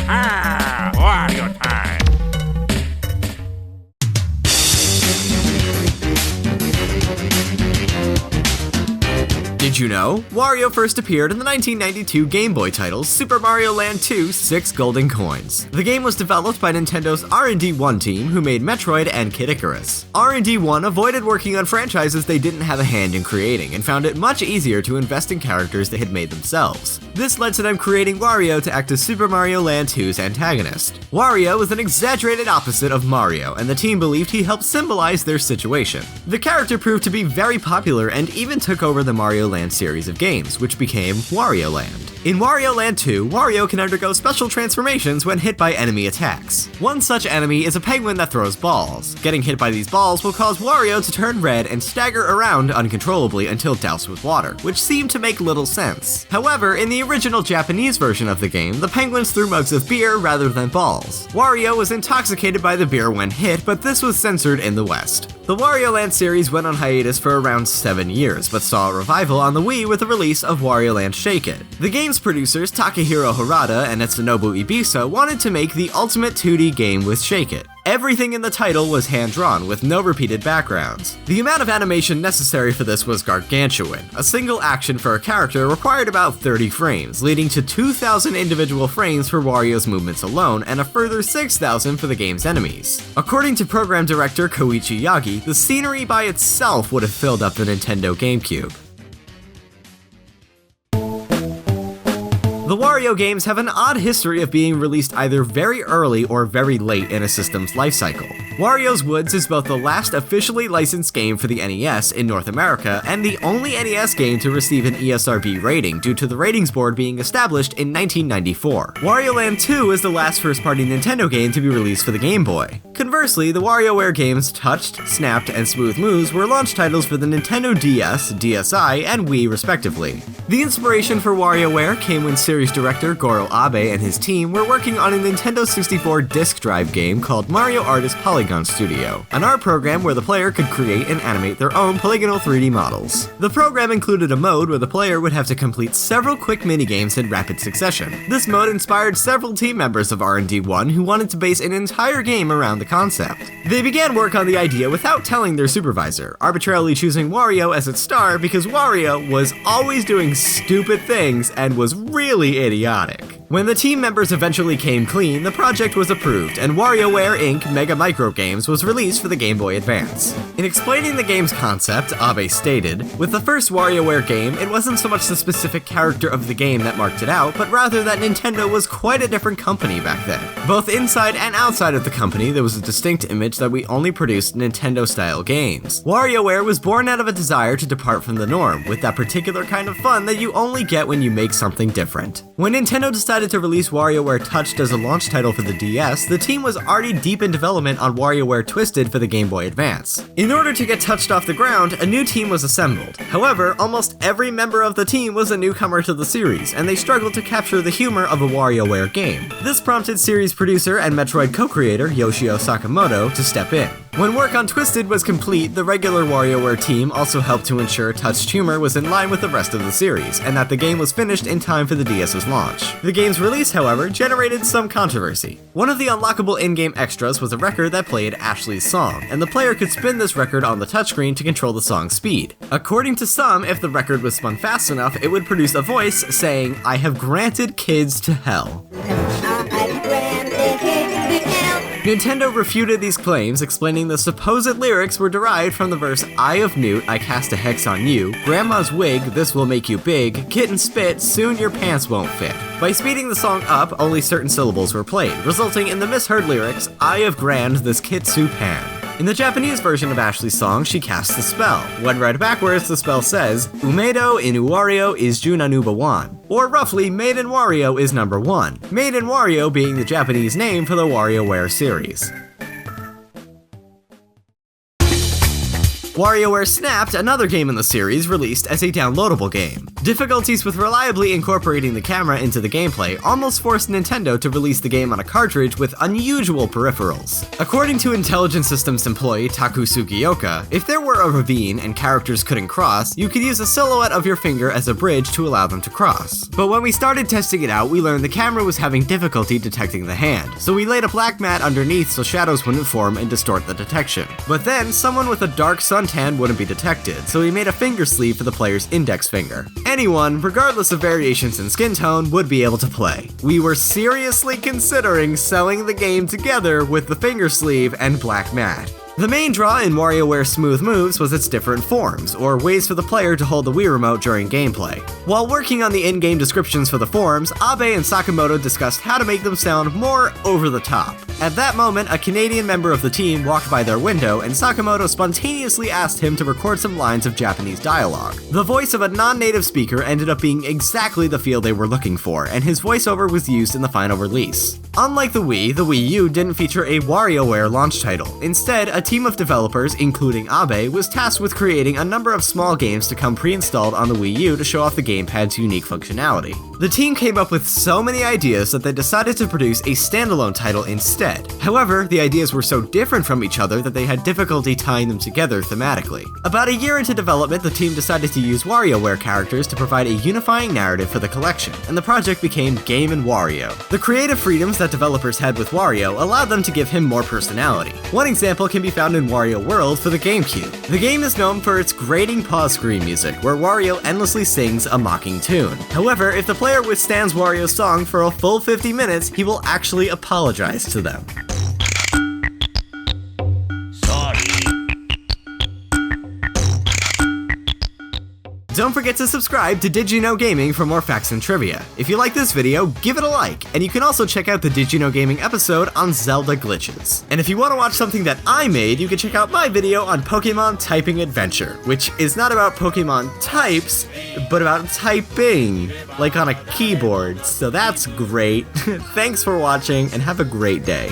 Wario time! Did you know? Wario first appeared in the 1992 Game Boy title Super Mario Land 2: 6 Golden Coins. The game was developed by Nintendo's R&D 1 team, who made Metroid and Kid Icarus. R&D 1 avoided working on franchises they didn't have a hand in creating, and found it much easier to invest in characters they had made themselves. This led to them creating Wario to act as Super Mario Land 2's antagonist. Wario was an exaggerated opposite of Mario, and the team believed he helped symbolize their situation. The character proved to be very popular and even took over the Mario Land series of games, which became Wario Land. In Wario Land 2, Wario can undergo special transformations when hit by enemy attacks. One such enemy is a penguin that throws balls. Getting hit by these balls will cause Wario to turn red and stagger around uncontrollably until doused with water, which seemed to make little sense. However, in the original Japanese version of the game, the penguins threw mugs of beer rather than balls. Wario was intoxicated by the beer when hit, but this was censored in the West. The Wario Land series went on hiatus for around 7 years, but saw a revival on the Wii with the release of Wario Land Shake It. The game's producers Takahiro Harada and Etsunobu Ibisa wanted to make the ultimate 2D game with Shake It. Everything in the title was hand-drawn, with no repeated backgrounds. The amount of animation necessary for this was gargantuan. A single action for a character required about 30 frames, leading to 2,000 individual frames for Wario's movements alone, and a further 6,000 for the game's enemies. According to program director Koichi Yagi, the scenery by itself would have filled up the Nintendo GameCube. The Wario games have an odd history of being released either very early or very late in a system's lifecycle. Wario's Woods is both the last officially licensed game for the NES in North America and the only NES game to receive an ESRB rating due to the ratings board being established in 1994. Wario Land 2 is the last first-party Nintendo game to be released for the Game Boy. Conversely, the WarioWare games Touched, Snapped, and Smooth Moves were launch titles for the Nintendo DS, DSi, and Wii respectively. The inspiration for WarioWare came when series director Goro Abe and his team were working on a Nintendo 64 disk drive game called Mario Artist Polygon Studio, an art program where the player could create and animate their own polygonal 3D models. The program included a mode where the player would have to complete several quick minigames in rapid succession. This mode inspired several team members of R&D 1 who wanted to base an entire game around the concept. They began work on the idea without telling their supervisor, arbitrarily choosing Wario as its star because Wario was always doing stupid things and was really idiotic. When the team members eventually came clean, the project was approved, and WarioWare Inc. Mega Micro Games was released for the Game Boy Advance. In explaining the game's concept, Abe stated, "With the first WarioWare game, it wasn't so much the specific character of the game that marked it out, but rather that Nintendo was quite a different company back then. Both inside and outside of the company, there was a distinct image that we only produced Nintendo-style games. WarioWare was born out of a desire to depart from the norm, with that particular kind of fun that you only get when you make something different." When Nintendo decided to release WarioWare Touched as a launch title for the DS, the team was already deep in development on WarioWare Twisted for the Game Boy Advance. In order to get Touched off the ground, a new team was assembled. However, almost every member of the team was a newcomer to the series, and they struggled to capture the humor of a WarioWare game. This prompted series producer and Metroid co-creator Yoshio Sakamoto to step in. When work on Twisted was complete, the regular WarioWare team also helped to ensure Touched humor was in line with the rest of the series, and that the game was finished in time for the DS's launch. The game's release, however, generated some controversy. One of the unlockable in-game extras was a record that played Ashley's song, and the player could spin this record on the touchscreen to control the song's speed. According to some, if the record was spun fast enough, it would produce a voice saying, "I have granted kids to hell." Nintendo refuted these claims, explaining the supposed lyrics were derived from the verse "Eye of Newt, I cast a hex on you, Grandma's wig, this will make you big, kitten spit, soon your pants won't fit." By speeding the song up, only certain syllables were played, resulting in the misheard lyrics, "Eye of Grand, this kitsu pan." In the Japanese version of Ashley's song, she casts the spell. When read backwards, the spell says, "Umedo in Wario is Junanuba 1," or roughly, Made in Wario is number 1, Made in Wario being the Japanese name for the WarioWare series. WarioWare Snapped, another game in the series, released as a downloadable game. Difficulties with reliably incorporating the camera into the gameplay almost forced Nintendo to release the game on a cartridge with unusual peripherals. According to Intelligent Systems employee Taku Sugioka, if there were a ravine and characters couldn't cross, you could use a silhouette of your finger as a bridge to allow them to cross. But when we started testing it out, we learned the camera was having difficulty detecting the hand, so we laid a black mat underneath so shadows wouldn't form and distort the detection. But then, someone with a dark suntan wouldn't be detected, so we made a finger sleeve for the player's index finger. Anyone, regardless of variations in skin tone, would be able to play. We were seriously considering selling the game together with the finger sleeve and black mat. The main draw in WarioWare Smooth Moves was its different forms, or ways for the player to hold the Wii Remote during gameplay. While working on the in-game descriptions for the forms, Abe and Sakamoto discussed how to make them sound more over the top. At that moment, a Canadian member of the team walked by their window, and Sakamoto spontaneously asked him to record some lines of Japanese dialogue. The voice of a non-native speaker ended up being exactly the feel they were looking for, and his voiceover was used in the final release. Unlike the Wii U didn't feature a WarioWare launch title. Instead, a team of developers, including Abe, was tasked with creating a number of small games to come pre-installed on the Wii U to show off the gamepad's unique functionality. The team came up with so many ideas that they decided to produce a standalone title instead. However, the ideas were so different from each other that they had difficulty tying them together thematically. About a year into development, the team decided to use WarioWare characters to provide a unifying narrative for the collection, and the project became Game & Wario. The creative freedoms that developers had with Wario allowed them to give him more personality. One example can be found in Wario World for the GameCube. The game is known for its grating pause screen music, where Wario endlessly sings a mocking tune. However, if the player withstands Wario's song for a full 50 minutes, he will actually apologize to them. Don't forget to subscribe to Did You Know Gaming for more facts and trivia. If you like this video, give it a like, and you can also check out the Did You Know Gaming episode on Zelda glitches. And if you want to watch something that I made, you can check out my video on Pokemon Typing Adventure, which is not about Pokemon types, but about typing, like on a keyboard, so that's great. Thanks for watching, and have a great day.